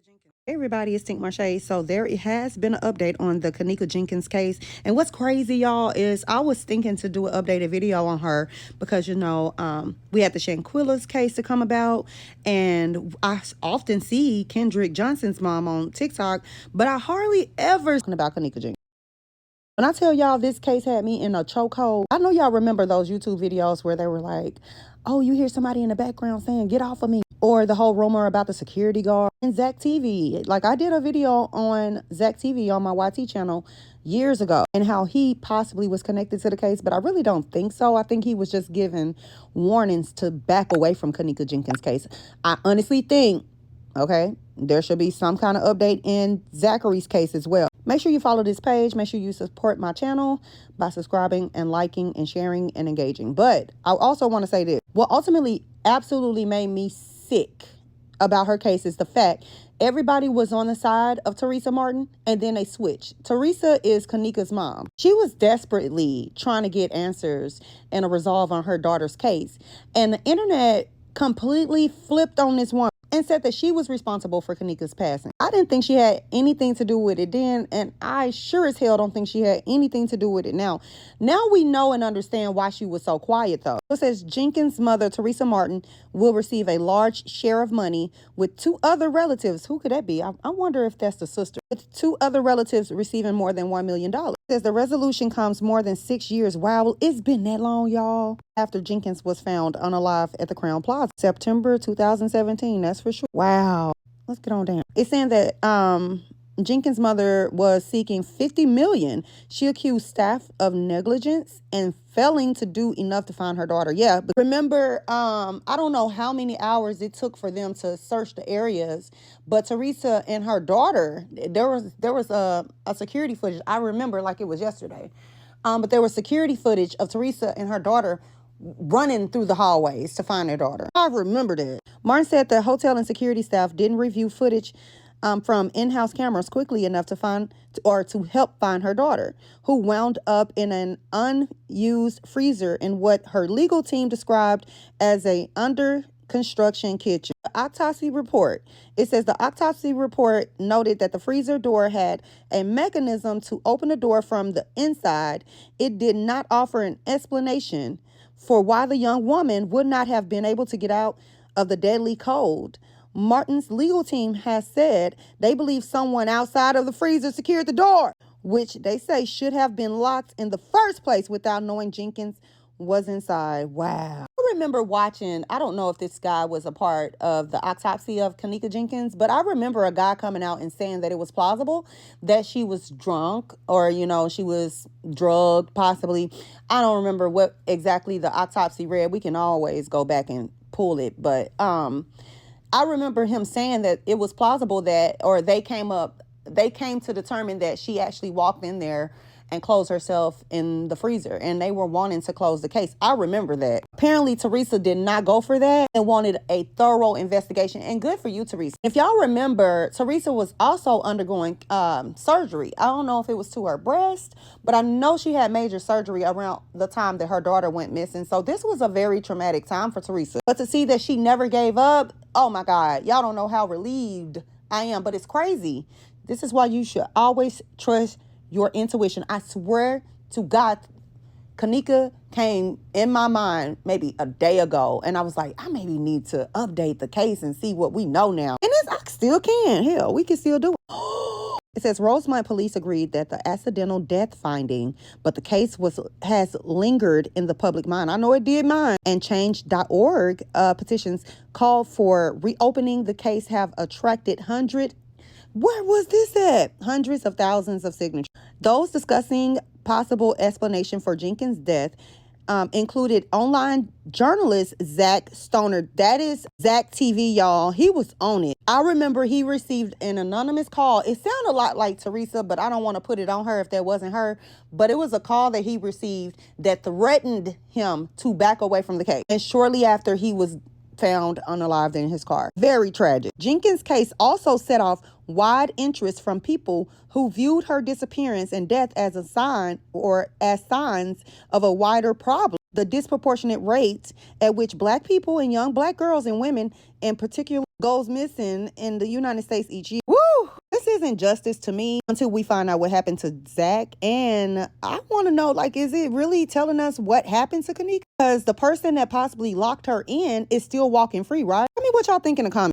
Jenkins. Hey everybody, it's TinkMarshae. So there it has been an update on the Kenneka Jenkins case. And what's crazy, y'all, is I was thinking to do an updated video on her because, we had the Shanquilla's case to come about. And I often see Kendrick Johnson's mom on TikTok, but I hardly ever talk about Kenneka Jenkins. When I tell y'all this case had me in a chokehold, I know y'all remember those YouTube videos where they were like, oh, you hear somebody in the background saying, get off of me. Or the whole rumor about the security guard and Zack TV. Like I did a video on Zack TV on my YT channel years ago and how he possibly was connected to the case, but I really don't think so. I think he was just given warnings to back away from Kenneka Jenkins' case. I honestly think, okay, there should be some kind of update in Zachary's case as well. Make sure you follow this page. Make sure you support my channel by subscribing and liking and sharing and engaging. But I also want to say this. What ultimately absolutely made me sick about her case is the fact everybody was on the side of Tereasa Martin and then they switched. Tereasa is Kenneka's mom. She was desperately trying to get answers and a resolve on her daughter's case. And the internet completely flipped on this woman and said that she was responsible for Kenneka's passing. I didn't think she had anything to do with it then, and I sure as hell don't think she had anything to do with it now. Now we know and understand why she was so quiet, though. It says Jenkins' mother, Tereasa Martin, will receive a large share of money with two other relatives. Who could that be? I wonder if that's the sister. With two other relatives receiving more than $1 million. It says the resolution comes more than 6 years. Wow, it's been that long, y'all. After Jenkins was found unalive at the Crown Plaza. September 2017, that's for sure. Wow. Let's get on down. It's saying that Jenkins' mother was seeking $50 million. She accused staff of negligence and failing to do enough to find her daughter. Yeah, but remember, I don't know how many hours it took for them to search the areas, but Tereasa and her daughter, there was a security footage. I remember like it was yesterday. But there was security footage of Tereasa and her daughter running through the hallways to find their daughter. I remember that. Martin said the hotel and security staff didn't review footage from in-house cameras quickly enough to find or to help find her daughter, who wound up in an unused freezer in what her legal team described as a under construction kitchen. The autopsy report. It says the autopsy report noted that the freezer door had a mechanism to open the door from the inside. It did not offer an explanation for why the young woman would not have been able to get out of the deadly cold. Martin's legal team has said they believe someone outside of the freezer secured the door, which they say should have been locked in the first place without knowing Jenkins was inside. Wow. I remember watching, I don't know if this guy was a part of the autopsy of Kenneka Jenkins, but I remember a guy coming out and saying that it was plausible that she was drunk or, she was drugged possibly. I don't remember what exactly the autopsy read. We can always go back and pull it. But I remember him saying that it was plausible that, or they came to determine that she actually walked in there and closed herself in the freezer, and they were wanting to close the case. I remember that. Apparently, Tereasa did not go for that and wanted a thorough investigation, and good for you, Tereasa. If y'all remember, Tereasa was also undergoing surgery. I don't know if it was to her breast, but I know she had major surgery around the time that her daughter went missing, so this was a very traumatic time for Tereasa. But to see that she never gave up, oh my God, y'all don't know how relieved I am, but it's crazy. This is why you should always trust your intuition. I swear to God, Kenneka came in my mind maybe a day ago, and I was like, I maybe need to update the case and see what we know now. And I still can. Hell, we can still do it. It says Rosemont police agreed that the accidental death finding, but the case has lingered in the public mind. I know it did mine. And change.org petitions called for reopening the case have attracted where was this at? Hundreds of thousands of signatures. Those discussing possible explanation for Jenkins' death included online journalist Zack Stoner. That is Zack TV, y'all. He was on it. I remember he received an anonymous call. It sounded a lot like Tereasa, but I don't want to put it on her if that wasn't her. But it was a call that he received that threatened him to back away from the case. And shortly after, he was found unalived in his car. Very tragic. Jenkins' case also set off wide interest from people who viewed her disappearance and death as a sign or as signs of a wider problem. the disproportionate rate at which black people and young black girls and women in particular goes missing in the United States each year. Woo! This isn't justice to me until we find out what happened to Zack. And I want to know, like, is it really telling us what happened to Kenneka? Because the person that possibly locked her in is still walking free, right? Tell me what y'all think in the comments.